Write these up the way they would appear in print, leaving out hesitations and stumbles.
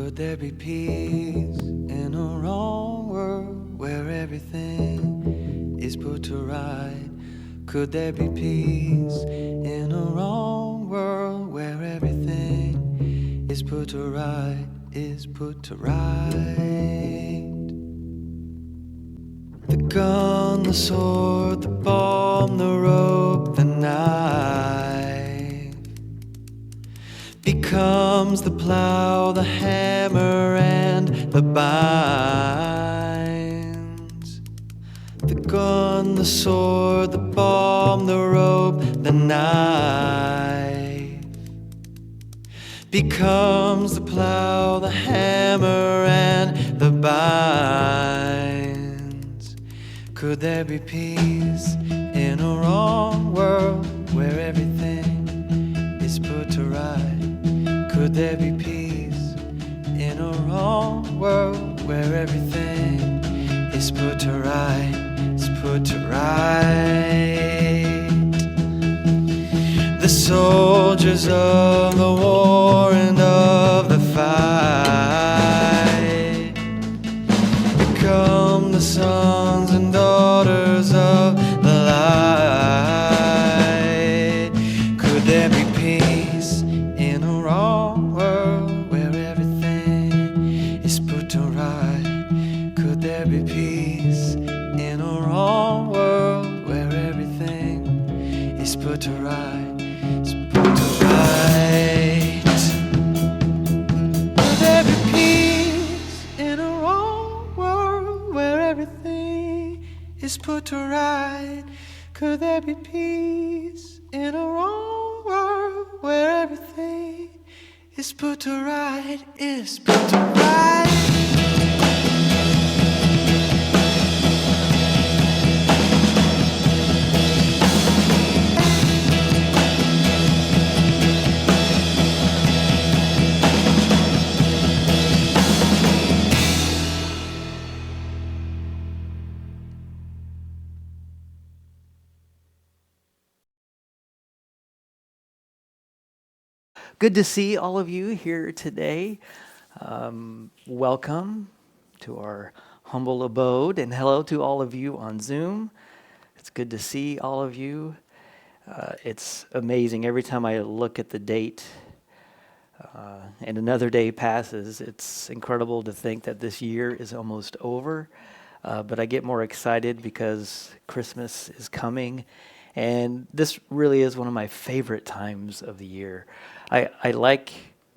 Could there be peace in a wrong world where everything is put to right? Could there be peace in a wrong world where everything is put to right, is put to right? The gun, the sword, the bomb, the rope, the knife becomes the plow, the hammer, and the binds. The gun, the sword, the bomb, the rope, the knife becomes the plow, the hammer, and the binds. Could there be peace in a wrong world where everything is put to right? Could there be peace in a wrong world where everything is put to right, is put to right? The soldiers of the war and of the fight become the sons and daughters of the light. Could there be peace in a wrong world where everything is put to right? Could there be peace in a wrong world where everything is put to right, is put to right? Could there be peace in a wrong world where everything is put to right? Could there be peace in a wrong world where everything is put to right, is put to right? Good to see all of you here today. Welcome to our humble abode, and hello to all of you on Zoom. It's good to see all of you. It's amazing. Every time I look at the date and another day passes, it's incredible to think that this year is almost over. But I get more excited because Christmas is coming. And this really is one of my favorite times of the year. I like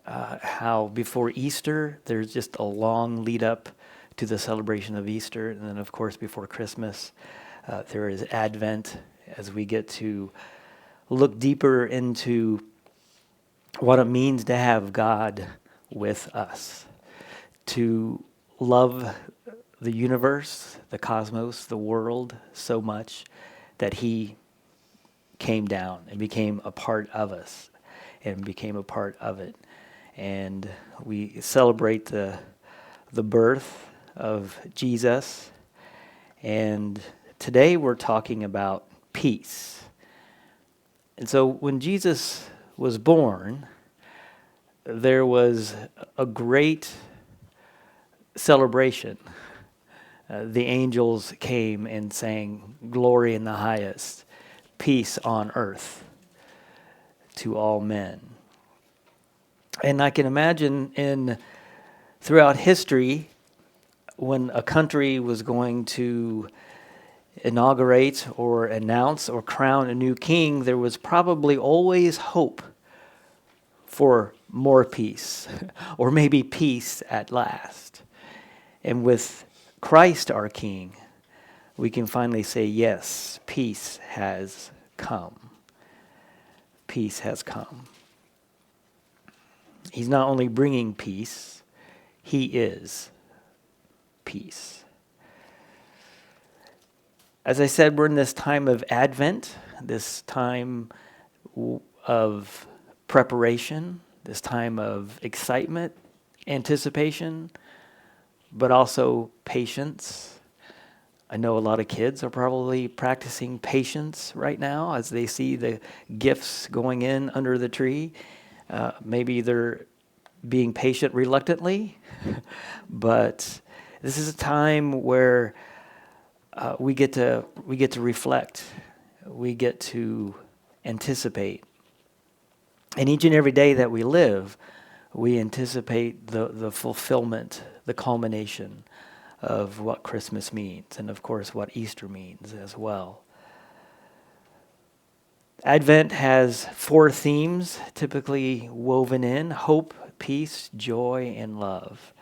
how before Easter, there's just a long lead up to the celebration of Easter. And then, of course, before Christmas, there is Advent as we get to look deeper into what it means to have God with us, to love the universe, the cosmos, the world so much that He came down and became a part of us and became a part of it. And we celebrate the birth of Jesus. And today we're talking about peace. And so when Jesus was born, there was a great celebration. The angels came and sang, "Glory in the highest, peace on earth to all men." And I can imagine throughout history, when a country was going to inaugurate or announce or crown a new king, there was probably always hope for more peace, or maybe peace at last. And with Christ our King, we can finally say, yes, peace has come. Peace has come. He's not only bringing peace, He is peace. As I said, we're in this time of Advent, this time of preparation, this time of excitement, anticipation, but also patience. I know a lot of kids are probably practicing patience right now as they see the gifts going in under the tree. Maybe they're being patient reluctantly, but this is a time where we get to reflect, we get to anticipate. And each and every day that we live, we anticipate the fulfillment, the culmination of what Christmas means, and of course what Easter means as well. Advent has 4 themes typically woven in: hope, peace, joy, and love.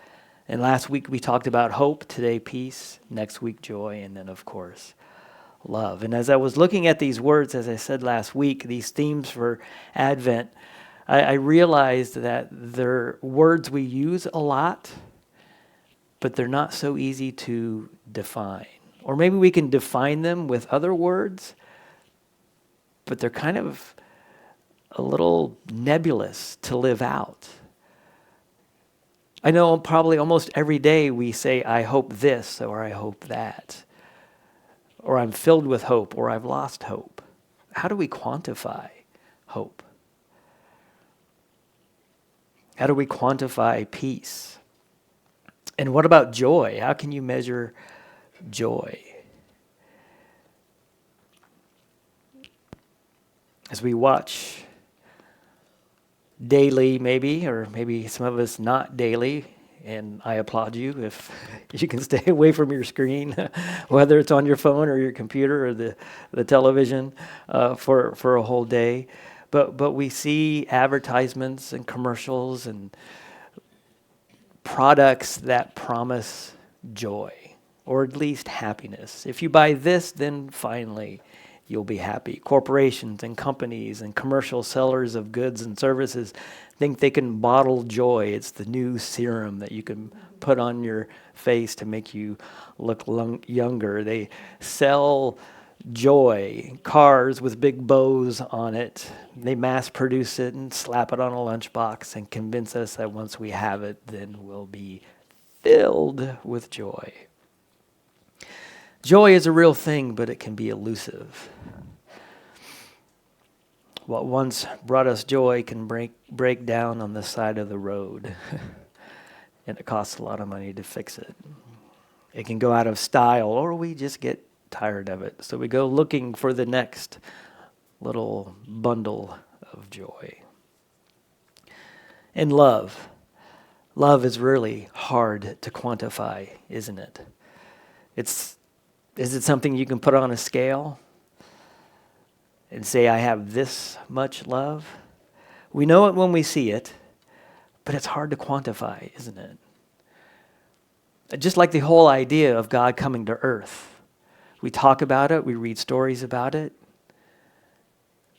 And last week we talked about hope, today peace, next week joy, and then of course love. And as I was looking at these words, as I said last week, these themes for Advent, I realized that they're words we use a lot, but they're not so easy to define. Or maybe we can define them with other words, but they're kind of a little nebulous to live out. I know probably almost every day we say, I hope this, or I hope that, or I'm filled with hope, or I've lost hope. How do we quantify hope? How do we quantify peace? And what about joy? How can you measure joy? As we watch daily maybe, or maybe some of us not daily, and I applaud you if you can stay away from your screen, whether it's on your phone or your computer or the television for a whole day. But we see advertisements and commercials and products that promise joy, or at least happiness. If you buy this, then finally you'll be happy. Corporations and companies and commercial sellers of goods and services think they can bottle joy. It's the new serum that you can put on your face to make you look younger. They sell joy, cars with big bows on it. They mass produce it and slap it on a lunchbox and convince us that once we have it, then we'll be filled with joy. Joy is a real thing, but it can be elusive. What once brought us joy can break down on the side of the road, and it costs a lot of money to fix it. It can go out of style, or we just get tired of it. So we go looking for the next little bundle of joy. And love. Love is really hard to quantify, isn't it? Is it something you can put on a scale and say, I have this much love? We know it when we see it, but it's hard to quantify, isn't it? Just like the whole idea of God coming to earth. We talk about it, we read stories about it.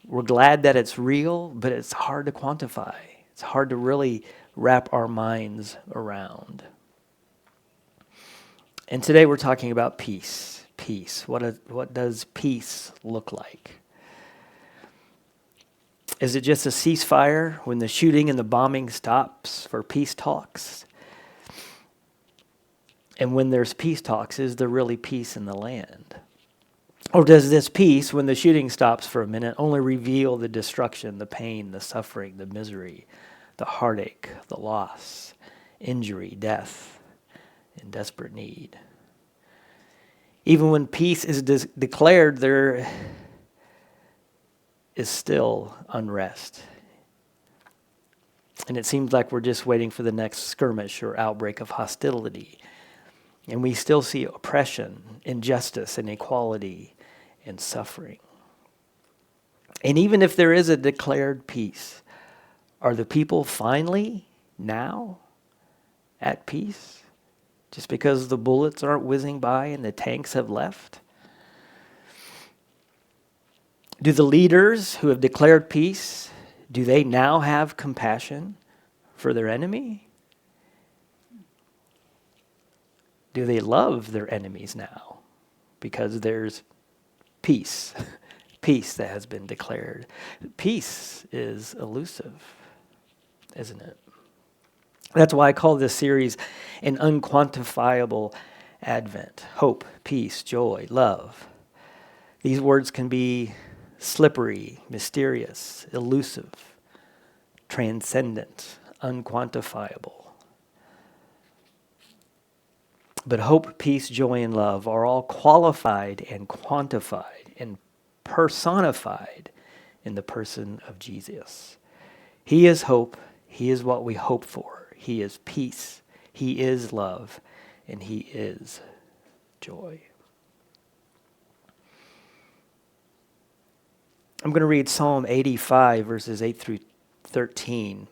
We're glad that it's real, but it's hard to quantify. It's hard to really wrap our minds around. And today we're talking about peace. Peace. What does peace look like? Is it just a ceasefire when the shooting and the bombing stops for peace talks? And when there's peace talks, is there really peace in the land? Or does this peace, when the shooting stops for a minute, only reveal the destruction, the pain, the suffering, the misery, the heartache, the loss, injury, death, and desperate need? Even when peace is declared, there is still unrest. And it seems like we're just waiting for the next skirmish or outbreak of hostility. And we still see oppression, injustice, inequality, and suffering. And even if there is a declared peace, are the people finally now at peace? Just because the bullets aren't whizzing by and the tanks have left? Do the leaders who have declared peace, do they now have compassion for their enemy? Do they love their enemies now? Because there's peace, peace that has been declared. Peace is elusive, isn't it? That's why I call this series an unquantifiable Advent. Hope, peace, joy, love. These words can be slippery, mysterious, elusive, transcendent, unquantifiable. But hope, peace, joy, and love are all qualified and quantified and personified in the person of Jesus. He is hope. He is what we hope for. He is peace. He is love. And he is joy. I'm going to read Psalm 85, verses 8 through 13.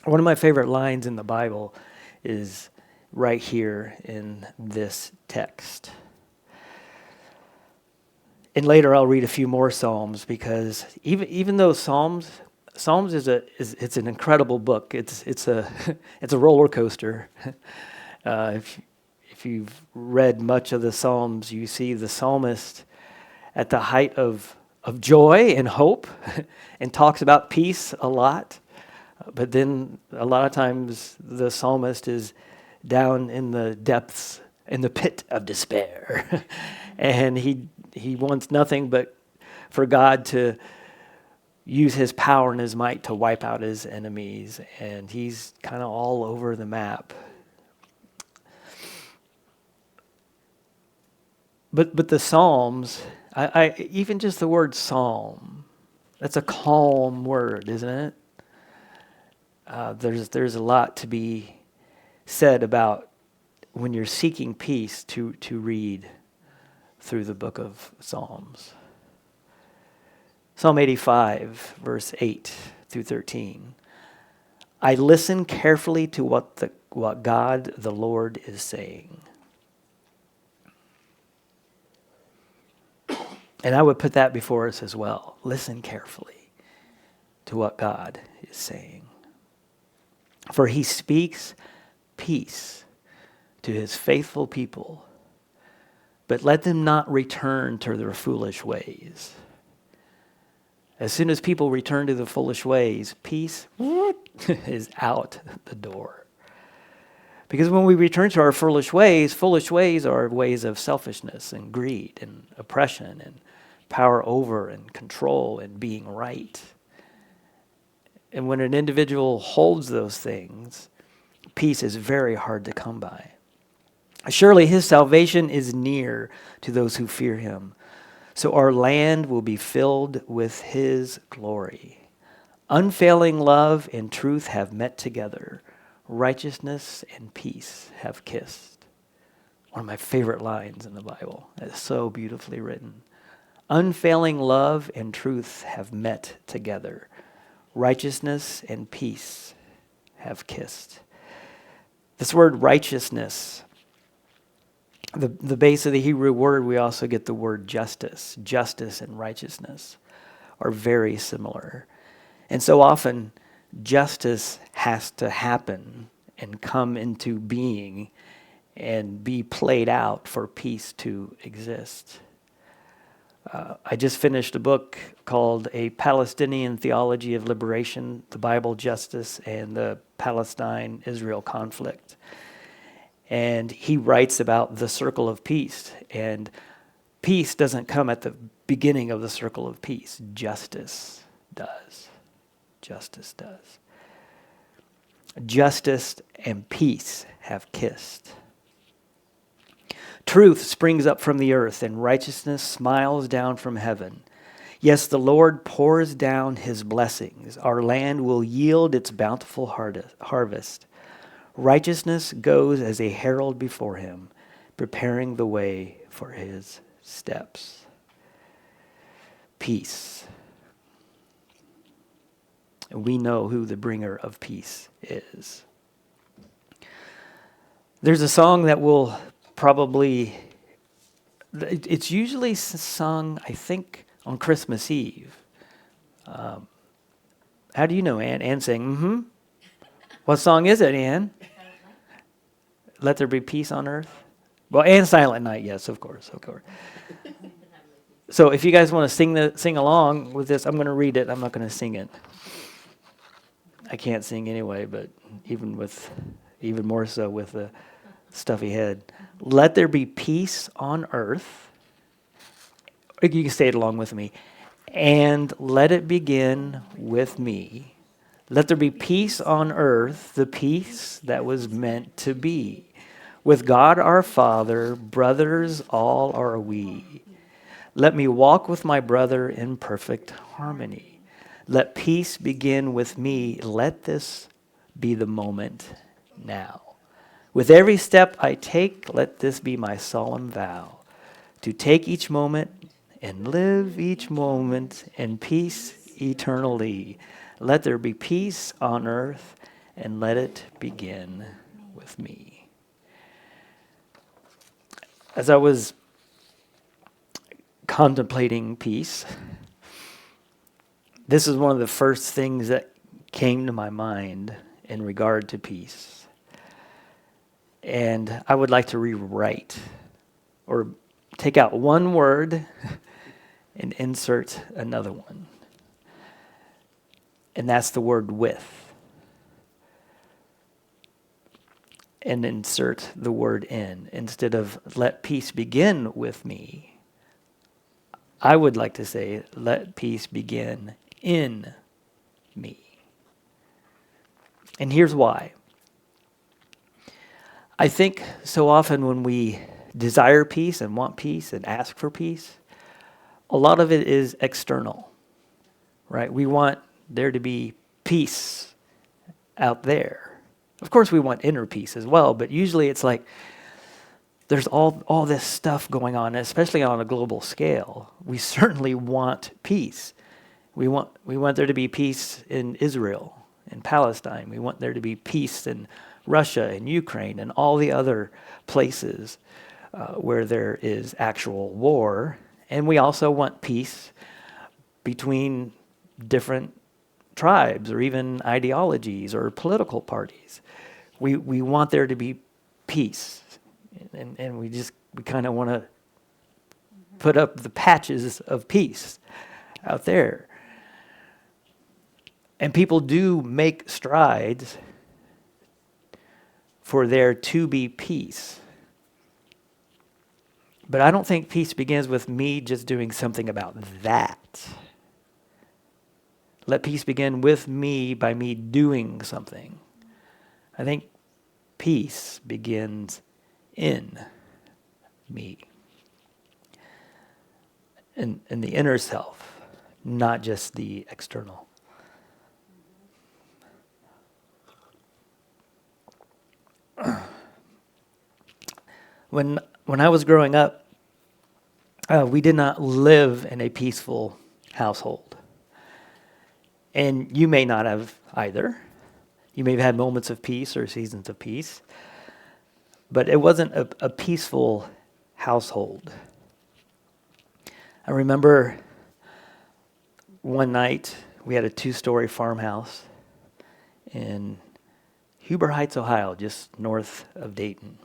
One of my favorite lines in the Bible is right here in this text. And later I'll read a few more Psalms, because even though Psalms is it's an incredible book. It's a roller coaster. If you've read much of the Psalms, you see the psalmist at the height of joy and hope and talks about peace a lot. But then a lot of times the psalmist is down in the depths, in the pit of despair. And he wants nothing but for God to use his power and his might to wipe out his enemies. And he's kind of all over the map. But the Psalms, I even just the word psalm, that's a calm word, isn't it? There's a lot to be said about when you're seeking peace to read through the book of Psalms. Psalm 85, verse 8 through 13. I listen carefully to what God the Lord is saying. And I would put that before us as well. Listen carefully to what God is saying. For he speaks peace to his faithful people, but let them not return to their foolish ways. As soon as people return to the foolish ways, peace is out the door. Because when we return to our foolish ways are ways of selfishness and greed and oppression and power over and control and being right. And when an individual holds those things, peace is very hard to come by. Surely his salvation is near to those who fear him. So our land will be filled with his glory. Unfailing love and truth have met together. Righteousness and peace have kissed. One of my favorite lines in the Bible. It's so beautifully written. Unfailing love and truth have met together. Righteousness and peace have kissed. This word righteousness, the base of the Hebrew word, we also get the word justice. Justice and righteousness are very similar. And so often, justice has to happen and come into being and be played out for peace to exist. I just finished a book called A Palestinian Theology of Liberation, the Bible, Justice, and the Palestine-Israel Conflict. And he writes about the circle of peace. And peace doesn't come at the beginning of the circle of peace. Justice does. Justice does. Justice and peace have kissed. Truth springs up from the earth, and righteousness smiles down from heaven. Yes, the Lord pours down his blessings. Our land will yield its bountiful harvest. Righteousness goes as a herald before him, preparing the way for his steps. Peace. We know who the bringer of peace is. There's a song that will probably, it's usually sung, I think, on Christmas Eve. How do you know, Ann? Ann saying, What song is it, Ann? Let There Be Peace on Earth? Well, and Silent Night, yes, of course. So if you guys want to sing along with this, I'm going to read it. I'm not going to sing it. I can't sing anyway, but even more so with the stuffy head. Let there be peace on earth. You can say it along with me. And let it begin with me. Let there be peace on earth, the peace that was meant to be. With God our Father, brothers all are we. Let me walk with my brother in perfect harmony. Let peace begin with me. Let this be the moment now. With every step I take, let this be my solemn vow, to take each moment and live each moment in peace eternally. Let there be peace on earth, and let it begin with me. As I was contemplating peace, this is one of the first things that came to my mind in regard to peace. And I would like to rewrite or take out one word and insert another one. And that's the word with. And insert the word in. Instead of let peace begin with me, I would like to say let peace begin in me. And here's why. I think so often when we desire peace and want peace and ask for peace, a lot of it is external, right? We want there to be peace out there. Of course, we want inner peace as well, but usually it's like there's all this stuff going on, especially on a global scale. We certainly want peace. We want there to be peace in Israel, in Palestine. We want there to be peace in Russia and Ukraine and all the other places where there is actual war. And we also want peace between different tribes or even ideologies or political parties. We want there to be peace. And we kind of want to put up the patches of peace out there. And people do make strides for there to be peace. But I don't think peace begins with me just doing something about that. Let peace begin with me by me doing something. I think peace begins in me. In the inner self, not just the external. When I was growing up, we did not live in a peaceful household. And you may not have either. You may have had moments of peace or seasons of peace. But it wasn't a peaceful household. I remember one night we had a 2-story farmhouse in Huber Heights, Ohio, just north of Dayton.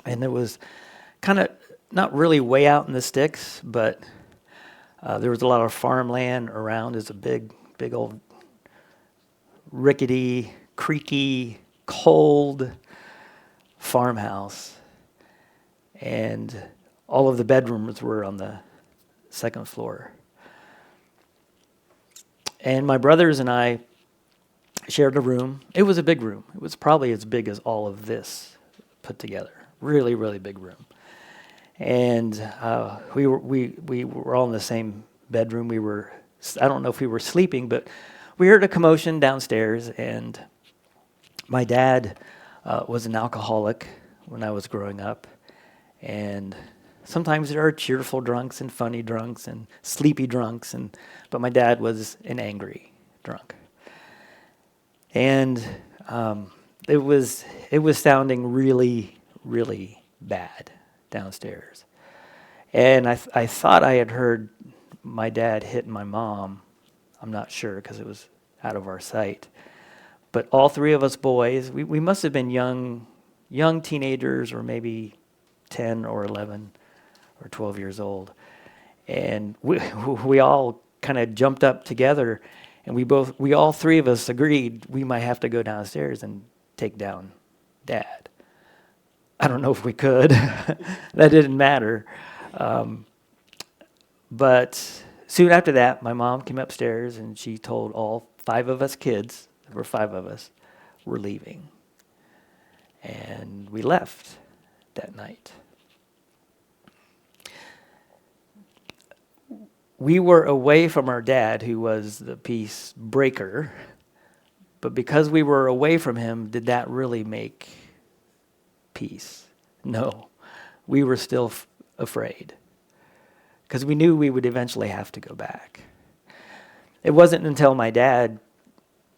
And it was kind of not really way out in the sticks, but there was a lot of farmland around. It's a big old rickety, creaky, cold farmhouse. And all of the bedrooms were on the second floor. And my brothers and I shared a room. It was a big room. It was probably as big as all of this put together. Really, really big room. And we were all in the same bedroom. I don't know if we were sleeping, but we heard a commotion downstairs, and my dad was an alcoholic when I was growing up. And sometimes there are cheerful drunks and funny drunks and sleepy drunks, but my dad was an angry drunk. And it was sounding really, really bad downstairs. And I thought I had heard my dad hit my mom. I'm not sure because it was out of our sight. But all three of us boys, we must have been young teenagers, or maybe 10 or 11 or 12 years old. And we all kind of jumped up together, and we all three of us agreed we might have to go downstairs and take down Dad. I don't know if we could. That didn't matter. But soon after that, my mom came upstairs, and she told all 5 of us kids, there were 5 of us, were leaving. And we left that night. We were away from our dad, who was the peace breaker. But because we were away from him, did that really make peace? No. We were still afraid, because we knew we would eventually have to go back. It wasn't until my dad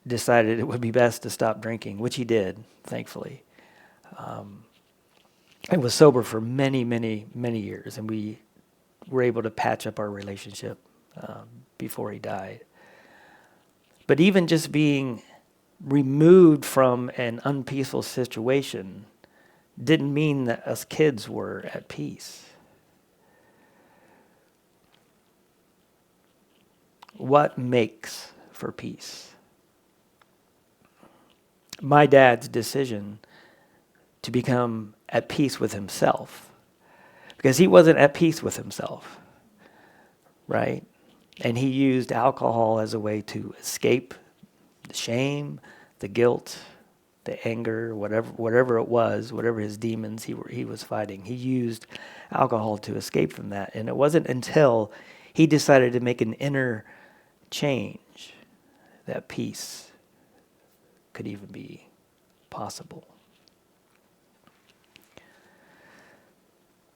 decided it would be best to stop drinking, which he did, thankfully. I was sober for many, many, many years, and we were able to patch up our relationship before he died. But even just being removed from an unpeaceful situation didn't mean that us kids were at peace. What makes for peace? My dad's decision to become at peace with himself, because he wasn't at peace with himself, right? And he used alcohol as a way to escape the shame, the guilt, the anger, whatever it was, whatever his demons he was fighting. He used alcohol to escape from that. And it wasn't until he decided to make an inner change that peace could even be possible.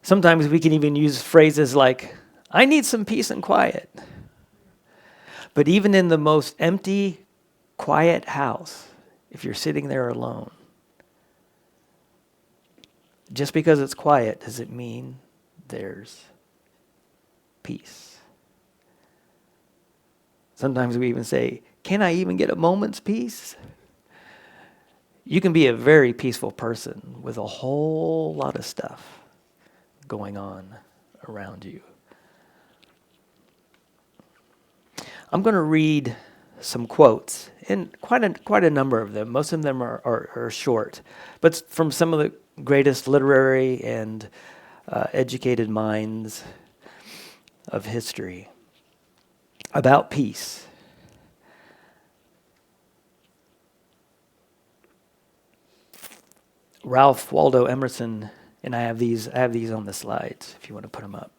Sometimes we can even use phrases like, I need some peace and quiet. But even in the most empty, quiet house, if you're sitting there alone, just because it's quiet, does it mean there's peace? Sometimes we even say, can I even get a moment's peace? You can be a very peaceful person with a whole lot of stuff going on around you. I'm going to read some quotes, and quite a number of them. Most of them are short, but from some of the greatest literary and educated minds of history about peace. Ralph Waldo Emerson, and I have these on the slides if you want to put them up.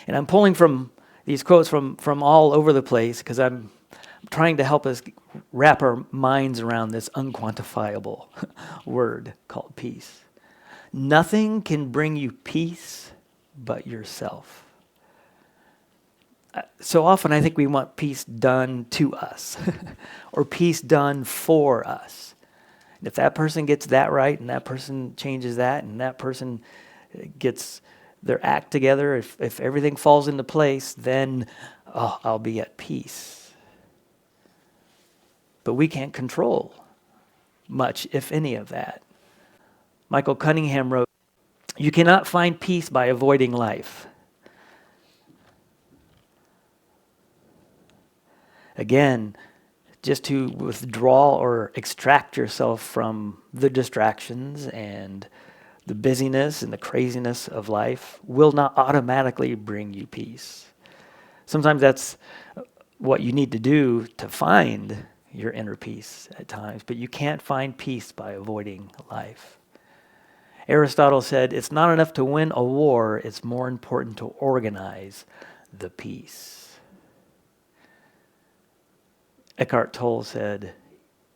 And I'm pulling from these quotes from all over the place because I'm trying to help us wrap our minds around this unquantifiable word called peace. Nothing can bring you peace but yourself. So often I think we want peace done to us or peace done for us. And if that person gets that right and that person changes that and that person gets their act together, if everything falls into place, then I'll be at peace. But we can't control much, if any, of that. Michael Cunningham wrote, "You cannot find peace by avoiding life." Again, just to withdraw or extract yourself from the distractions and the busyness and the craziness of life will not automatically bring you peace. Sometimes that's what you need to do to find your inner peace at times, but you can't find peace by avoiding life. Aristotle said, it's not enough to win a war, it's more important to organize the peace. Eckhart Tolle said,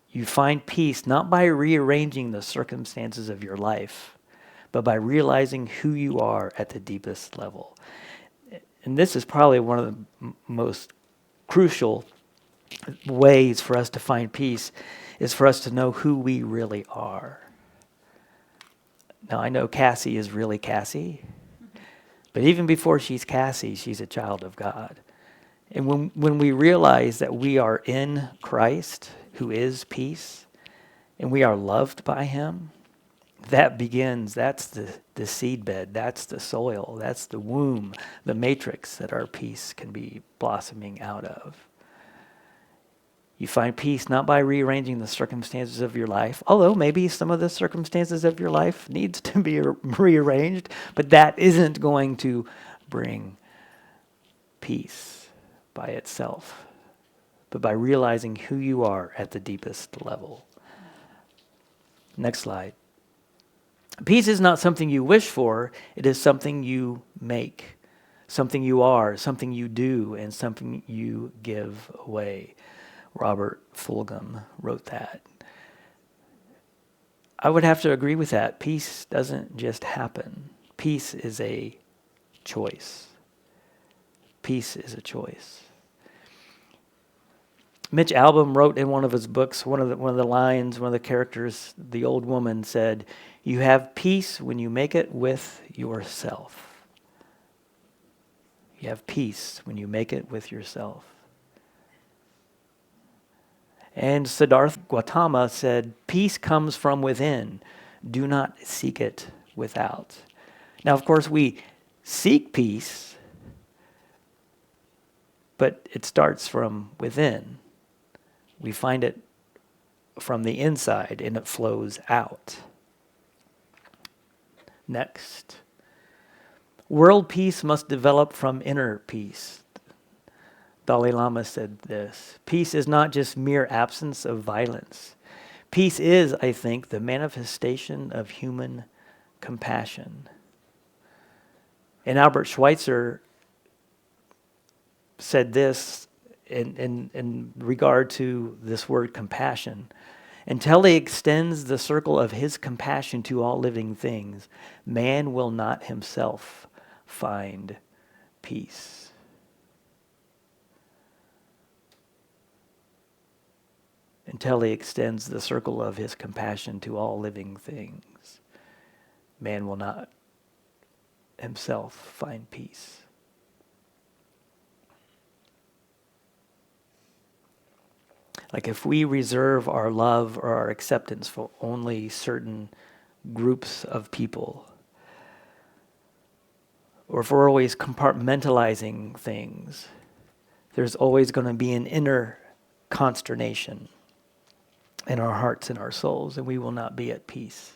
you find peace not by rearranging the circumstances of your life, but by realizing who you are at the deepest level. And this is probably one of the most crucial ways for us to find peace, is for us to know who we really are. Now, I know Cassie is really Cassie, but even before she's Cassie, she's a child of God. And when we realize that we are in Christ, who is peace, and we are loved by him, that's the seedbed, that's the soil, that's the womb, the matrix that our peace can be blossoming out of. You find peace not by rearranging the circumstances of your life, although maybe some of the circumstances of your life needs to be rearranged, but that isn't going to bring peace by itself. but by realizing who you are at the deepest level. Next slide. Peace is not something you wish for, it is something you make, something you are, something you do, and something you give away. Robert Fulghum wrote that. I would have to agree with that. Peace doesn't just happen. Peace is a choice. Peace is a choice. Mitch Albom wrote in one of his books, one of the lines, one of the characters, the old woman said, "You have peace when you make it with yourself." You have peace when you make it with yourself. And Siddhartha Gautama said, "Peace comes from within. Do not seek it without." Now, of course, we seek peace, but it starts from within. We find it from the inside and it flows out. Next. World peace must develop from inner peace. Dalai Lama said this. Peace is not just mere absence of violence. Peace is, I think, the manifestation of human compassion. And Albert Schweitzer said this in regard to this word compassion. Until he extends the circle of his compassion to all living things, man will not himself find peace. Until he extends the circle of his compassion to all living things, man will not himself find peace. Like if we reserve our love or our acceptance for only certain groups of people, or if we're always compartmentalizing things, there's always going to be an inner consternation in our hearts and our souls, and we will not be at peace.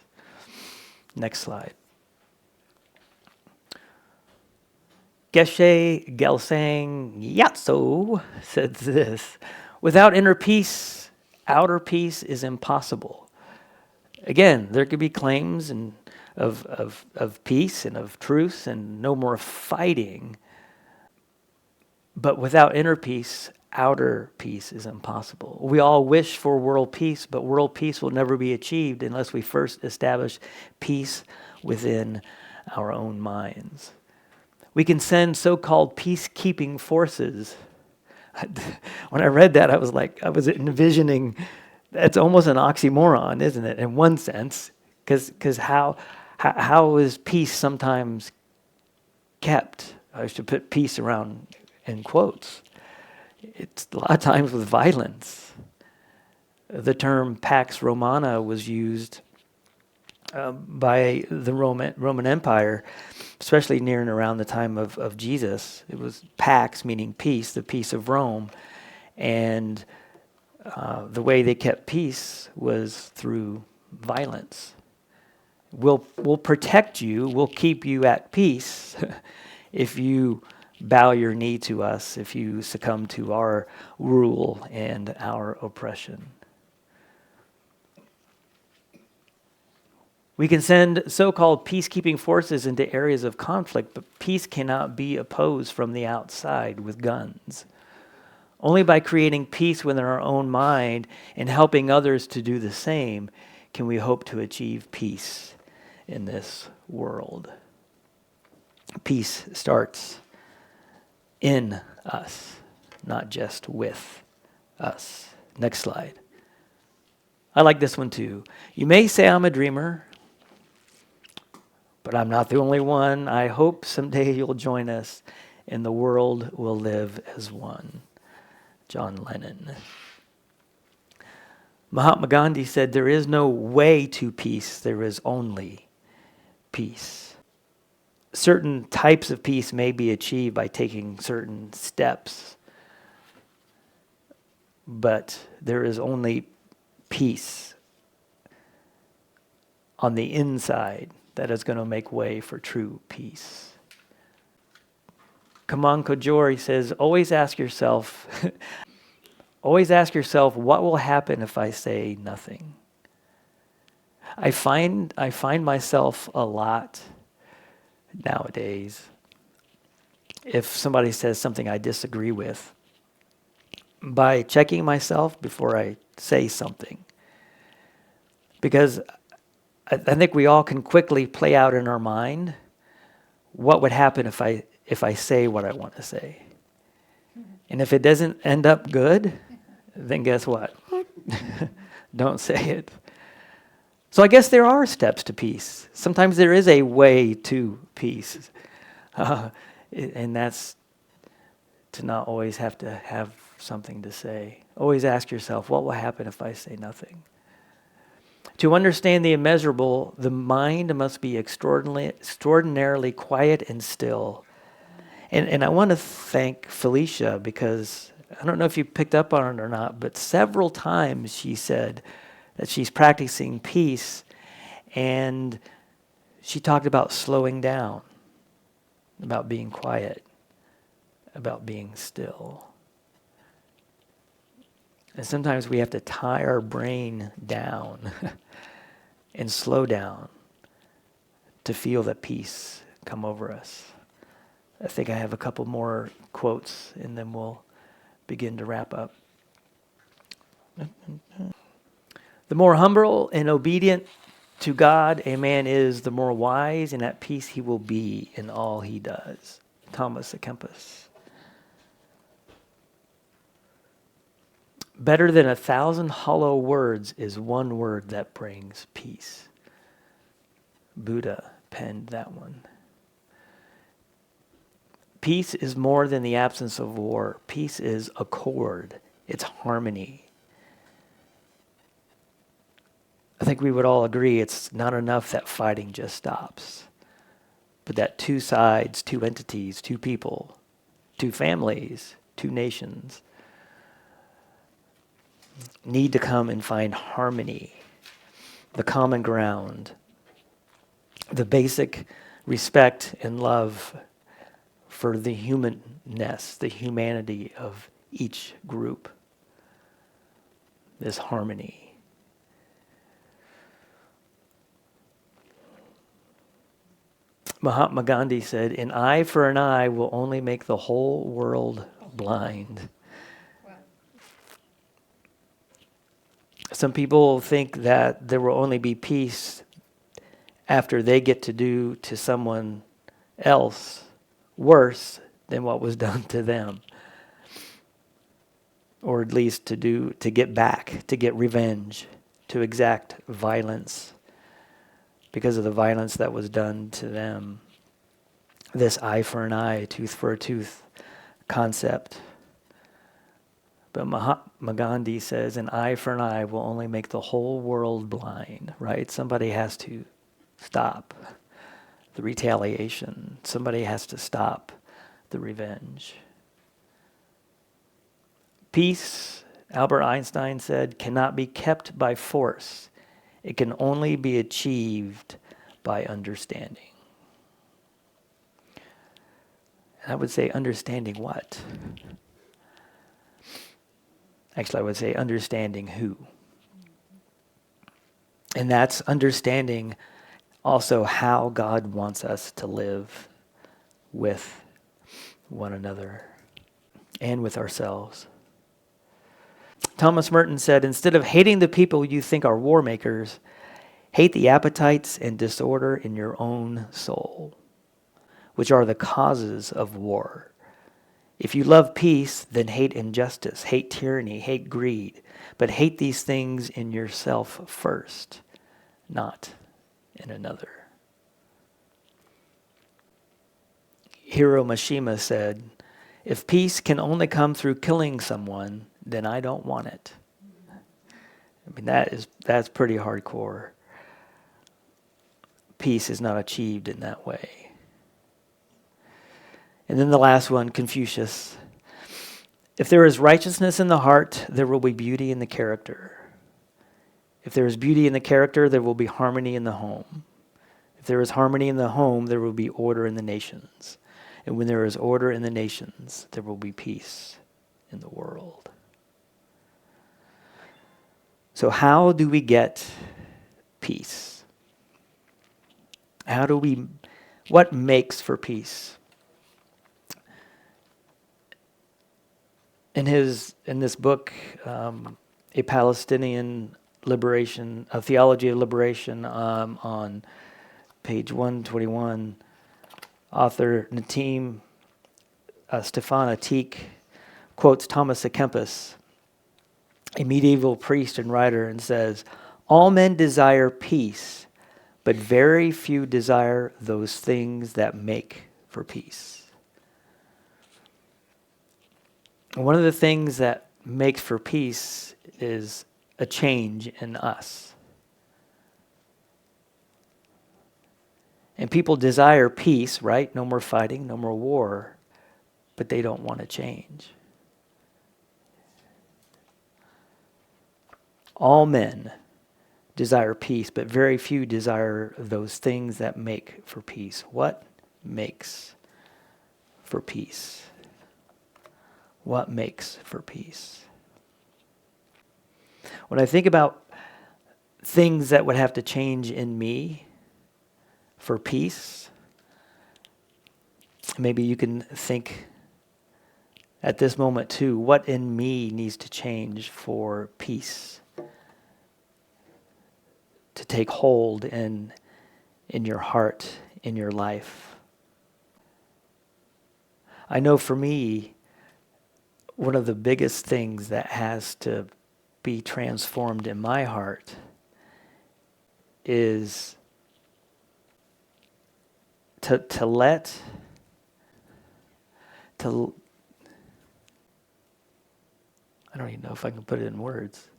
Next slide. Geshe Gelsang Yatso said this, without inner peace, outer peace is impossible. Again, there could be claims of peace and of truth and no more fighting, but without inner peace, outer peace is impossible. We all wish for world peace, but world peace will never be achieved unless we first establish peace within our own minds. We can send so-called peacekeeping forces. When I read that, I was envisioning, that's almost an oxymoron, isn't it, in one sense? Because how is peace sometimes kept? I should put peace around in quotes. It's a lot of times with violence. The term Pax Romana was used by the Roman Empire, especially near and around the time of Jesus. It was Pax, meaning peace, the peace of Rome. And the way they kept peace was through violence. We'll protect you, we'll keep you at peace if you bow your knee to us, if you succumb to our rule and our oppression. We can send so-called peacekeeping forces into areas of conflict, but peace cannot be opposed from the outside with guns. Only by creating peace within our own mind and helping others to do the same can we hope to achieve peace in this world. Peace starts in us, not just with us. Next slide. I like this one too. You may say I'm a dreamer, but I'm not the only one. I hope someday you'll join us and the world will live as one. John Lennon. Mahatma Gandhi said, there is no way to peace, there is only peace. Certain types of peace may be achieved by taking certain steps, but there is only peace on the inside that is going to make way for true peace. Kaman Kojori says, always ask yourself, Always ask yourself, what will happen if I say nothing? I find myself a lot nowadays, if somebody says something I disagree with, by checking myself before I say something. Because I think we all can quickly play out in our mind what would happen if I say what I want to say. And if it doesn't end up good, then guess what? Don't say it. So I guess there are steps to peace. Sometimes there is a way to peace. And that's to not always have to have something to say. Always ask yourself, what will happen if I say nothing? To understand the immeasurable, the mind must be extraordinarily quiet and still. And I want to thank Felicia, because I don't know if you picked up on it or not, but several times she said that she's practicing peace, and she talked about slowing down, about being quiet, about being still. And sometimes we have to tie our brain down and slow down to feel that peace come over us. I think I have a couple more quotes, and then we'll begin to wrap up. The more humble and obedient to God a man is, the more wise and at peace he will be in all he does. Thomas à Kempis. Better than 1,000 hollow words is one word that brings peace. Buddha penned that one. Peace is more than the absence of war. Peace is accord. It's harmony. I think we would all agree it's not enough that fighting just stops, but that two sides, two entities, two people, two families, two nations need to come and find harmony, the common ground, the basic respect and love for the humanness, the humanity of each group. This harmony. Mahatma Gandhi said, "An eye for an eye will only make the whole world blind." Some people think that there will only be peace after they get to do to someone else worse than what was done to them. Or at least to get back, to get revenge, to exact violence because of the violence that was done to them. This eye for an eye, tooth for a tooth concept. But Mahatma Gandhi says an eye for an eye will only make the whole world blind, right? Somebody has to stop the retaliation. Somebody has to stop the revenge. Peace, Albert Einstein said, cannot be kept by force. It can only be achieved by understanding. And I would say understanding what? Actually, I would say understanding who. And that's understanding also how God wants us to live with one another and with ourselves. Thomas Merton said, instead of hating the people you think are war makers, hate the appetites and disorder in your own soul, which are the causes of war. If you love peace, then hate injustice, hate tyranny, hate greed, but hate these things in yourself first, not in another. Hiro Mishima said, if peace can only come through killing someone, then I don't want it. I mean, that's pretty hardcore. Peace is not achieved in that way. And then the last one, Confucius. If there is righteousness in the heart, there will be beauty in the character. If there is beauty in the character, there will be harmony in the home. If there is harmony in the home, there will be order in the nations. And when there is order in the nations, there will be peace in the world. So how do we get peace? What makes for peace? In this book, A Palestinian Liberation, a Theology of Liberation, on page 121, author Natim Stefan Atik quotes Thomas à Kempis, a medieval priest and writer, and says, "All men desire peace, but very few desire those things that make for peace." And one of the things that makes for peace is a change in us. And people desire peace, right? No more fighting, no more war, but they don't want to change. All men desire peace, but very few desire those things that make for peace. What makes for peace? What makes for peace? When I think about things that would have to change in me for peace, maybe you can think at this moment too, what in me needs to change for peace to take hold in your heart, in your life? I know for me, one of the biggest things that has to be transformed in my heart is to I don't even know if I can put it in words.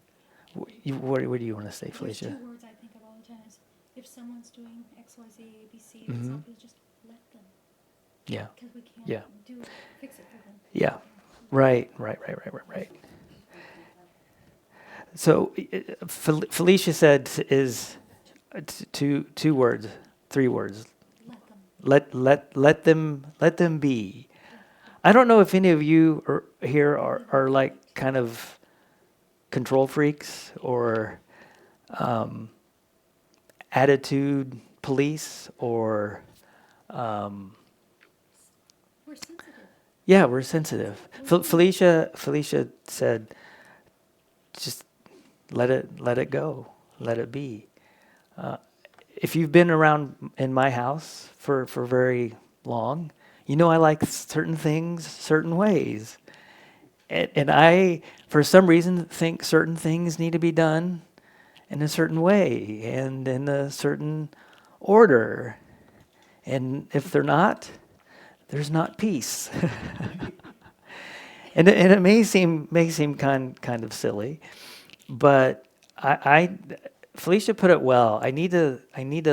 What do you want to say, There's Felicia? 2 words I think of all the time. Is if someone's doing X, Y, Z, A, B, C, Mhm. it's obvious, just let them. Yeah. Because we can't Yeah. fix it for them. Yeah. Right. So Felicia said is two words, 3 words. Let them. Let them be. I don't know if any of you here are like kind of control freaks or attitude police or We're sensitive. yeah, we're sensitive. Felicia said, just let it go, let it be. If you've been around in my house for very long, you know I like certain things certain ways. And I, for some reason, think certain things need to be done in a certain way and in a certain order. And if they're not, there's not peace. and it may seem kind of silly, but I Felicia put it well. I need to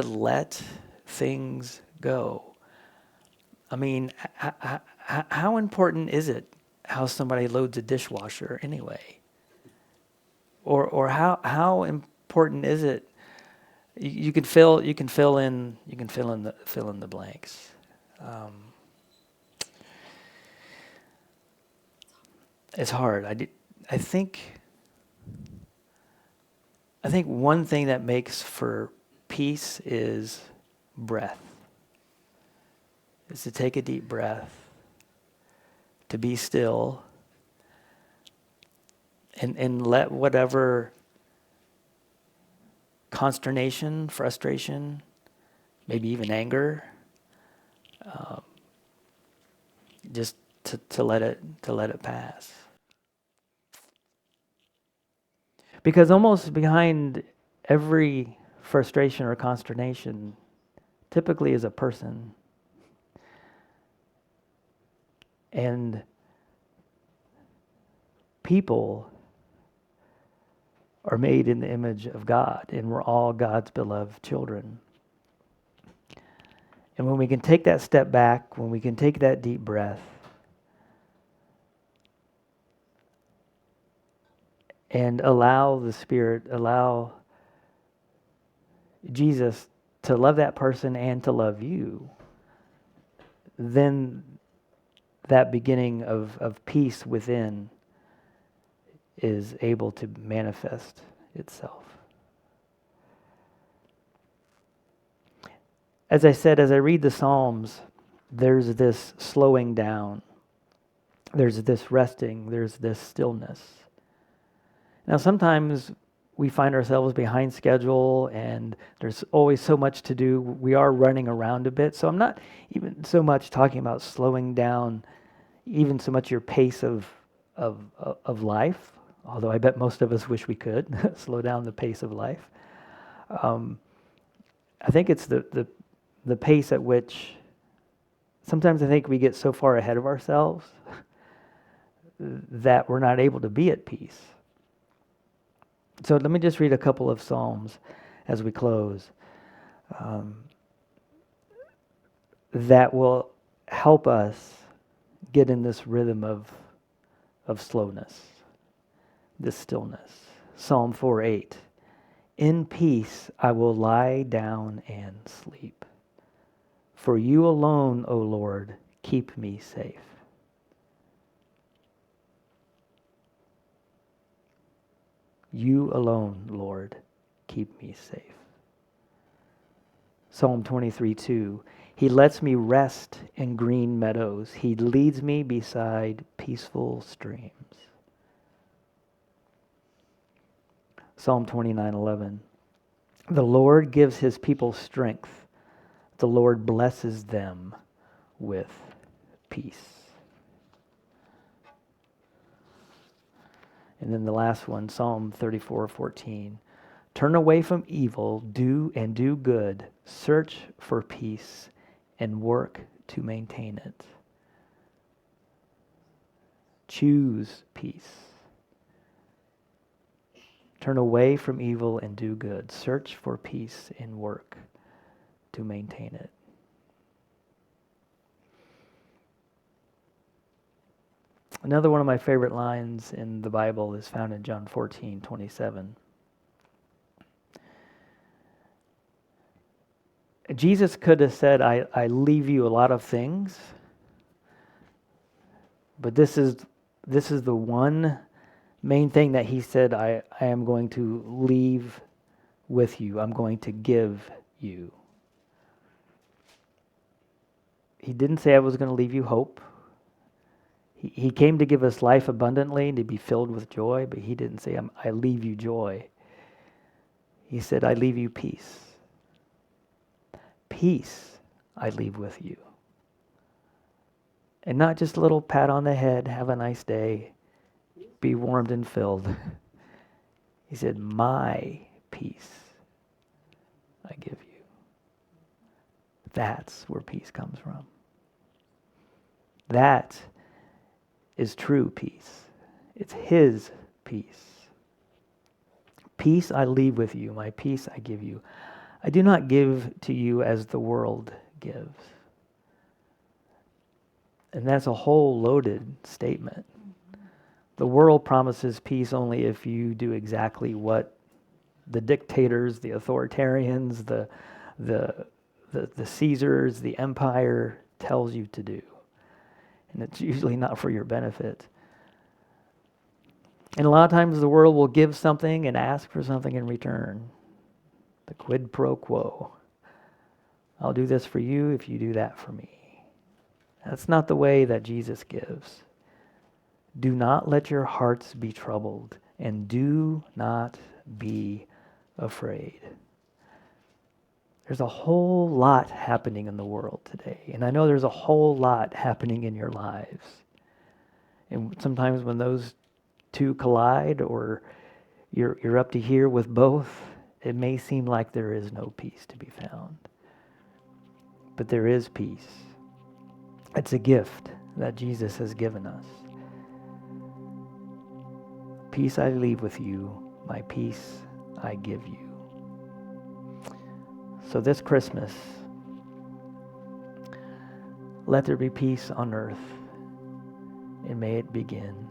let things go. I mean, how important is it how somebody loads a dishwasher anyway? Or how important is it? You can fill in the blanks. It's hard. I think one thing that makes for peace is breath. Is to take a deep breath, to be still, and let whatever consternation, frustration, maybe even anger, just to let it pass. Because almost behind every frustration or consternation typically is a person. And people are made in the image of God, and we're all God's beloved children. And when we can take that step back, when we can take that deep breath, and allow the Spirit, allow Jesus to love that person and to love you, then that beginning of peace within is able to manifest itself. As I said, as I read the Psalms, there's this slowing down. There's this resting. There's this stillness. Now, sometimes we find ourselves behind schedule and there's always so much to do. We are running around a bit. So I'm not even so much talking about slowing down even so much your pace of life, although I bet most of us wish we could slow down the pace of life. I think it's the pace at which sometimes I think we get so far ahead of ourselves that we're not able to be at peace. So let me just read a couple of Psalms as we close that will help us get in this rhythm of slowness, this stillness. Psalm 4:8. In peace I will lie down and sleep. For you alone, O Lord, keep me safe. You alone, Lord, keep me safe. Psalm 23:2. He lets me rest in green meadows. He leads me beside peaceful streams. Psalm 29:11. The Lord gives his people strength. The Lord blesses them with peace. And then the last one, Psalm 34:14. Turn away from evil, do good, search for peace, and work to maintain it. Choose peace. Turn away from evil and do good. Search for peace and work to maintain it. Another one of my favorite lines in the Bible is found in John 14:27. Jesus could have said, I leave you a lot of things, but this is the one main thing that he said, I am going to leave with you. I'm going to give you. He didn't say I was going to leave you hope. He came to give us life abundantly and to be filled with joy, but he didn't say, I leave you joy. He said, I leave you peace. Peace I leave with you. And not just a little pat on the head, have a nice day, be warmed and filled. He said, my peace I give you. That's where peace comes from. That is true peace. It's his peace. Peace I leave with you, my peace I give you. I do not give to you as the world gives. And that's a whole loaded statement. The world promises peace only if you do exactly what the dictators, the authoritarians, the Caesars, the empire tells you to do. And it's usually not for your benefit. And a lot of times the world will give something and ask for something in return. The quid pro quo. I'll do this for you if you do that for me. That's not the way that Jesus gives. Do not let your hearts be troubled, and do not be afraid. There's a whole lot happening in the world today, and I know there's a whole lot happening in your lives. And sometimes when those two collide, or you're up to here with both, it may seem like there is no peace to be found. But there is peace. It's a gift that Jesus has given us. Peace I leave with you, my peace I give you. So this Christmas, let there be peace on earth, and may it begin